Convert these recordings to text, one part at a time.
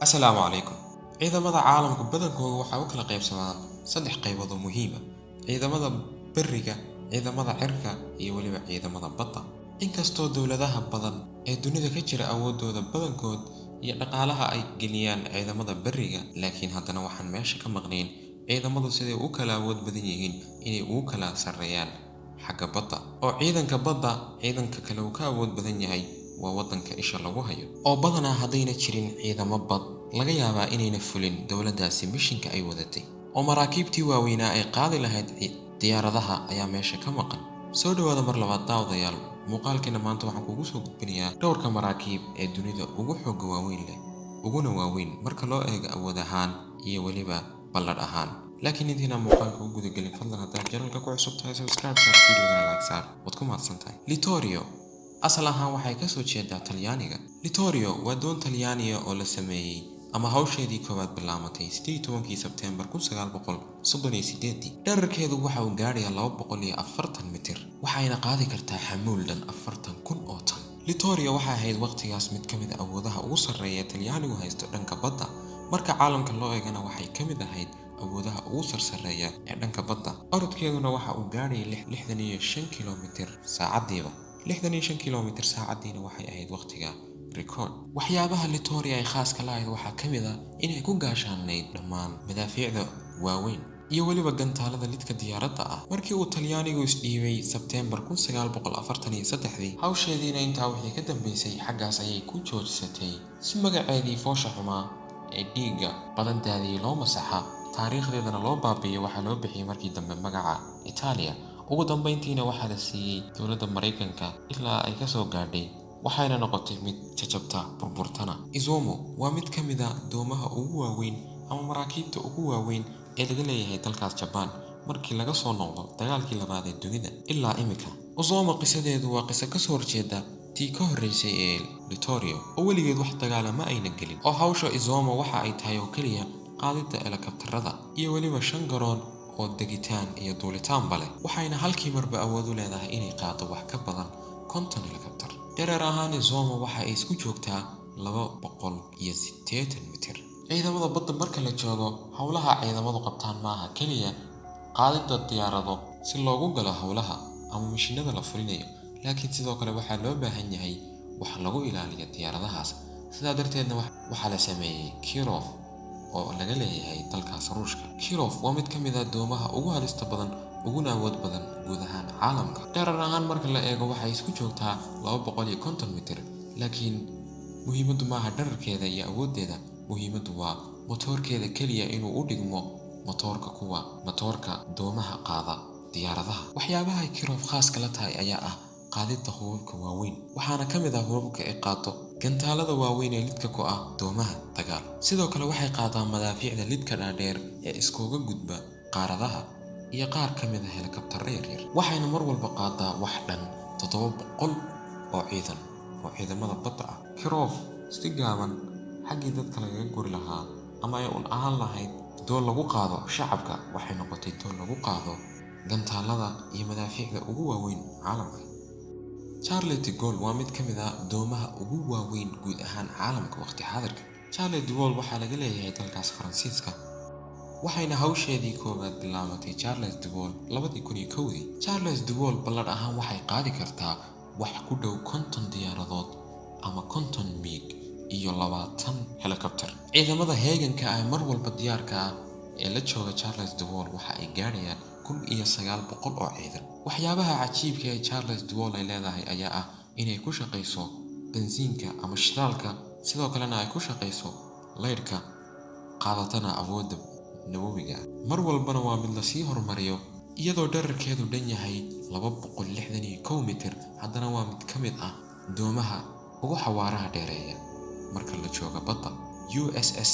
Assalaamu calaykum. Ciidamada caalamka badankooda waxay u kala qaybsamaan saddex qaybood oo muhiim ah: ciidamada bariga, ciidamada cirka, iyo weliba ciidamada badda. Inkastoo dowladaha badan ee dunida ka jira awoodooda badankood iyo dhaqaalaha ay geliyaan ciidamada bariga, laakiin haddana waxaan meesha ka maqnayn ciidamadu siday u kala awood badan yihiin inay ugu kala sarreeyaan xagga badda. Oo ciidanka badda ciidanka kale uu ka awood badan yahay waa waddanka isha lagu hayo. Oo badanaa haddayna jirin ciidamo bad, laga yaabaa inayna fulin dowladdaasi mishinka ay wadatay. Oo maraakiibtii waaweynaa ay qaadi lahayd diyaaradaha ayaa meesha ka maqan. Soo dhawaada mar labaad daawadayaal. Muuqaalkeena maanta waxaan kugu soo gudbinayaa dhowrka maraakiib ee dunida ugu xoogga waaweyn leh, uguna waaweyn marka loo eego awood ahaan iyo weliba balladh ahaan. Laakiin intiina muuqaalka u gudagelin, fadlan haddaad channelka ku cusub tahay subscribe saar, videogana like saar, waad ku mahadsan tahay. Littorio asal ahaan waxay ka soo jeedaa Talyaaniga. Littorio waa doon Talyaaniga oo la sameeyay ama hawsheedii koowaad bilaabatay 18 Sebteembar 1938. Dhererkeedu waxa uu gaadhayaa 240 mitir, waxayna qaadi kartaa xamuul dhan 40,000 oo tan. Littorio waxay ahayd waqtigaas mid ka mid ah awoodaha ugu sarreeya Talyaanigu haysto dhanka badda. Marka caalamka loo eegana waxay ka mid ahayd awoodaha ugu sarreeya ee dhanka badda. Orodkeeduna waxa uu gaadhayay 65 kiiloomitir saacadiiba. 65 kiiloomitir saacadiina waxay ahayd waqtiga record. Waxyaabaha Littorio ay khaaska lahayd waxaa ka mid ah inay ku gaashaanayd dhammaan madaafiicda waaweyn iyo weliba gantaalada lidka diyaaradda ah. Markii uu Talyaanigu isdhiibay Sebteembar 1943, hawsheediina intaa wixii ka dambeysay xaggaas ayay ku joogsatay si magaceedii foosha xumaa ee dhiigga badan daadiyay loo masaxa, taariikhdeedana loo baabi'iyo. Waxaa loo bixiyay markii dambe magaca Italia. Ugu dambeyntiina waxaa la siiyey dowladda Mareykanka ilaa ay ka soo gaadhay, waxayna noqotay mid jajabta burburtana. Izumo waa mid ka mid ah doomaha ugu waaweyn ama maraakiibta ugu waaweyn ee laga leeyahay dalkaas Japan markii laga soo noqdo dagaalkii labaad ee dunida ilaa imika. Izumo qisadeedu waa qiso ka soo horjeeda tii ka horreysay ee Littorio, oo weligeed wax dagaalama ayna gelin. Oo hawsha Izumo waxa ay tahay oo keliya qaadida helikabtarada iyo weliba 5 garoon oo degitaan iyo duulitaanba leh. Waxayna halkii marba awood u leedahay inay qaado wax ka badan 50 helikabtar. Dherer ahaan Izumo waxa ay isku joogtaa 280 mitir. Ciidamada badda marka la joogo, howlaha ciidamadu qabtaan maaha keliya qaadida diyaarado si loogu galo howlaha ama mishinada la fulinayo, laakiin sidoo kale waxaa loo baahan yahay wax lagu ilaaliyo diyaaradahaas. Sidaa darteedna waxaa la sameeyay Kirov oo laga leeyahay dalkaas Ruushka. Kirov waa mid ka mid ah doomaha ugu halista badan uguna awood badan guud ahaan caalamka. Dherer ahaan marka la eego waxay isku joogtaa 250 mitir, laakiin muhiimaddu maaha dhererkeeda iyo awooddeeda. Muhiimaddu waa motoorkeeda keliya inuu u dhigmo motoorka doomaha qaada diyaaradaha. Waxyaabaha ay Kirov khaaska la tahay ayaa ah qaadida hubabka waaweyn, waxaana ka mid ah hubabka ay qaato gantaalada waaweyn ee lidka ku ah doomaha dagaal. Sidoo kale waxay qaadaa madaafiicda lidka dhaadheer ee iskooga gudba qaaradaha iyo qaar ka mid ah helikabtarro yaryar. Waxayna mar walba qaadaa wax dhan 700 oo ciidamada badda ah. Kirov si gaaban xaggii dadka lagaga guri lahaa ama ay un ahaan lahayd doon lagu qaado shacabka, waxay noqotay doon lagu qaado gantaalada iyo madaafiicda ugu waaweyn caalamka. Charles de Gaulle waa mid ka mid ah doomaha ugu waaweyn guud ahaan caalamka waqti xaadirka. Charles de Gaulle waxaa laga leeyahay dalkaas Faransiiska, waxayna hawsheedii koowaad bilaabatay Charles de Gaulle 2001. Charles de Gaulle balladh ahaan waxay qaadi kartaa wax ku dhow 50 diyaaradood ama 50 MiG iyo 20 helikabtar. Ciidamada heeganka ah mar walba diyaarka ah ee la jooga Charles de Gaulle waxa ay gaadhayaan 1900 oo ciidan. Waxyaabaha cajiibka ee Charles de Gaulle ay leedahay ayaa ah inay ku shaqeyso bensiinka ama shidaalka, sidoo kalena ay ku shaqeyso leydhka, qaadatana awoodda nawawiga. Mar walbana waa mid la sii horumariyo, iyadoo dhererkeedu dhan yahay 261 mitir. Haddana waa mid ka mid ah doomaha ugu xawaaraha dheereeya marka la joogo badda. USS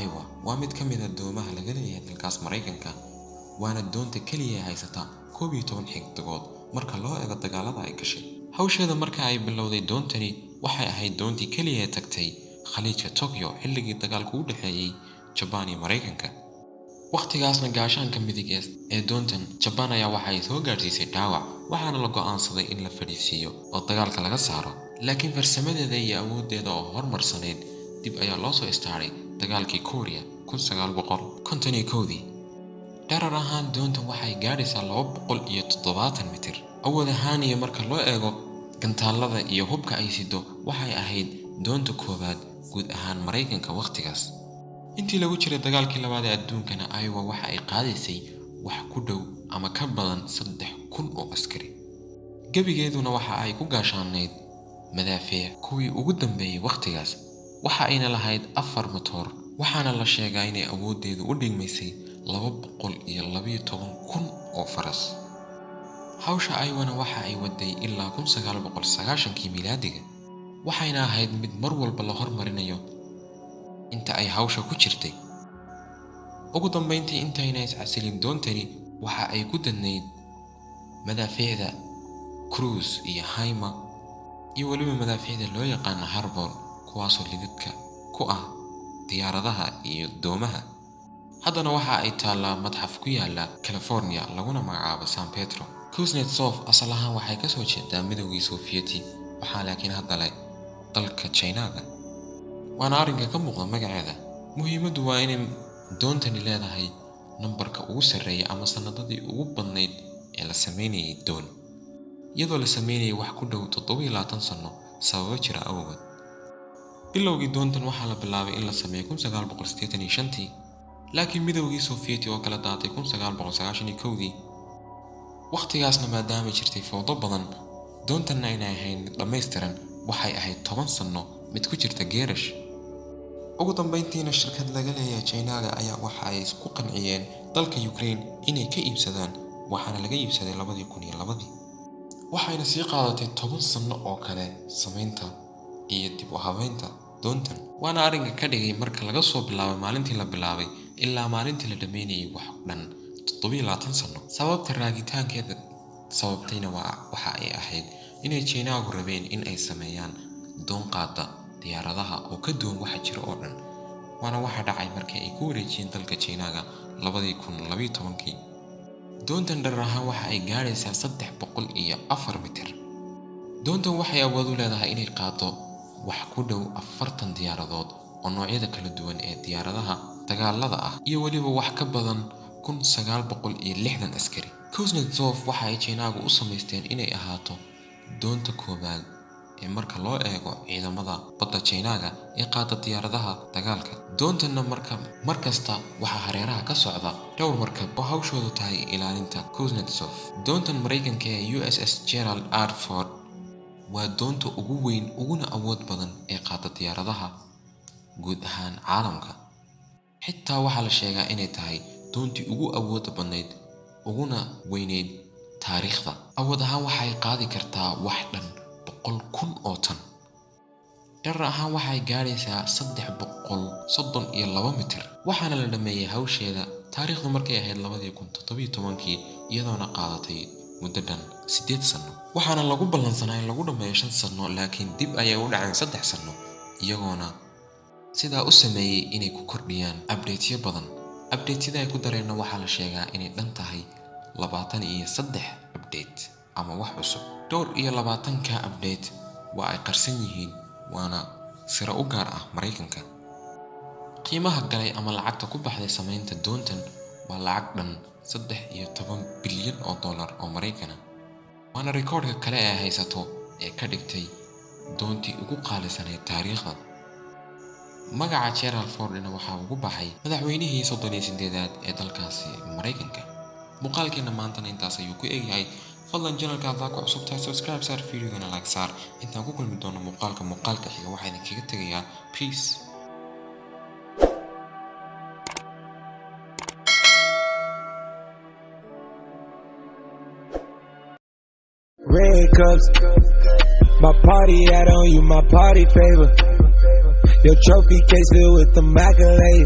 Iowa waa mid ka mid ah doomaha laga leeyahay dalkaas Mareykanka, waana doonta keliya ee haysata 12 xidigood marka loo eego dagaalada ay gashay. Hawsheeda marka ay bilowday doontani waxay ahayd doontii keliya ee tagtay khaliijka Tokyo xilligii dagaalku u dhexeeyay Japan iyo Mareykanka. Waqtigaasna gaashaanka midig ee doontan Japan ayaa waxay soo gaarsiisay dhaawac, waxaana la go'aansaday in la fadhiisiiyo oo dagaalka laga saaro. Laakiin farsamadeeda iyo awooddeeda oo horumarsaneyd dib ayaa loo soo istaaray dagaalkii Korea 1951. Dherer ahaan doontan waxay gaadhaysaa 270 mitir. Awood ahaan iyo marka loo eego gantaalada iyo hubka ay sido waxay ahayd doonta koowaad guud ahaan Mareykanka waqtigaas. Intii lagu jiray dagaalkii labaad ee adduunkana Iowa waxa ay qaadaysay wax ku dhow ama ka badan 3,000 oo askari. Gabigeeduna waxa ay ku gaashaanayd madaafiic kuwii ugu dambeeyay waqtigaas. Waxa ayna lahayd 4 matoor, waxaana la sheegay inay awoodeedu u dhigmaysay 212,000 oo faras. Hawsha Iowa waxa ay waday ilaa 1990 miilaadiga, waxayna ahayd mid mar walba la hormarinayo inta ay hawsha ku jirtay. ugu dambeyntii intayna iscasilin doontani waxa ay ku dadnayd madaafiicda cruise iyo Haima iyo waliba madaafiicda loo yaqaan Harbor, kuwaasoo lidadka ku ah diyaaradaha iyo doomaha. haddana waxa ay taalaa madxaf ku yaala California laguna magacaabo San Pedro. Kuznetsov asal ahaan waxay ka soo jeedaa midowgii Sovieti, waxaa laakiin hadda leh dalka China-ga. waana arrinka ka muuqda magaceeda. muhiimaddu waa inay doontani leedahay nambarka ugu sarreeya ama sanadadii ugu badnayd ee la sameynayay doon, iyadoo la sameynayay wax ku dhow 27 sano sababo jira awgeed. bilowgii doontan waxaa la bilaabay in la sameeyo 1985, laakiin midowgii Sovieti oo kala daatay 1991. waqtigaasna maadaama jirtay fowdo badan, doontanna inay ahayn mid dhammaystiran waxay ahayd 10 sano mid ku jirta geerash. ugu dambeyntiina shirkad laga leeyahay China-ga ayaa waxa ay isku qanciyeen dalka Ukraine inay ka iibsadaan, waxaana laga iibsaday 2002. waxayna sii qaadatay 10 sano oo kale sameynta iyo dib u habeynta doontan. waana arrinka ka dhigay marka laga soo bilaabo maalintii la bilaabay ilaa maalintii la dhameynayay wax dhan 27 sano. sababta raagitaankeeda sababtayna waxa ay ahayd inay China-gu rabeen in ay sameeyaan doon qaada diyaaradaha oo ka duwan waxa jira oo dhan. waana waxa dhacay markii ay ku wareejiyeen dalka China-ga 2012. doontan dherer ahaan waxa ay gaadhaysaa 304 mitir. doontan waxay awood u leedahay inay qaado wax ku dhow 40 diyaaradood oo noocyada kala duwan ee diyaaradaha dagaalada ah iyo waliba wax ka badan 1960 askari. Kuznetsov waxa ay China-gu u samaysteen inay ahaato doonta koowaad ee marka loo eego ciidamada badda China-ga ee qaada diyaaradaha dagaalka. doontanna markasta waxa hareeraha ka socda dhowr markab oo hawshoodu tahay ilaalinta Kuznetsov. doontan Mareykanka ee USS Gerald R. Ford waa doonta ugu weyn uguna awood badan ee qaada diyaaradaha guud ahaan caalamka. xitaa waxaa la sheegaa inay tahay doontii ugu awoodda badnayd uguna weyneyd taariikhda. awood ahaan waxay qaadi kartaa wax dhan 100,000 oo tan. dherer ahaan waxay gaadhaysaa 332 mitir. waxaana la dhameeyay hawsheeda taariikhdu markay ahayd 2017 iyadoona qaadatay muddo dhan 8 sano. waxaana lagu ballansanaa in lagu dhameeyo 5 sano, laakiin dib ayay u dhaceen 3 sano, iyagoona sidaa u sameeyay inay ku kordhiyaan updateyo badan. updateyada ay ku dareenna waxaa la sheegaa inay dhan tahay 23 update ama wax cusub. dhowr iyo 20ka update waa ay qarsan yihiin, waana sira u gaar ah Mareykanka. qiimaha galay ama lacagta ku baxday sameynta doontan waa lacag dhan 13 bilyan oo dollar oo Mareykan. waana rikoodhka kale ee haysato ee ka dhigtay doontii ugu qaalisaneyd taariikhda. magaca Gerald Fordna waxaa ugu baxay madaxweynihii 38aad ee dalkaasi Mareykanka. muuqaalkeena maantana intaas ayuu ku eegyahay. fadlan channelka haddaad ku cusub tahay subscribe saar, videogana like saar. intaan ku kulmi doono muuqaalka xiga waxaa idinkaga tegayaa peace. Red cups, my party hat on you, my party favor. Your trophy case filled with the accolades.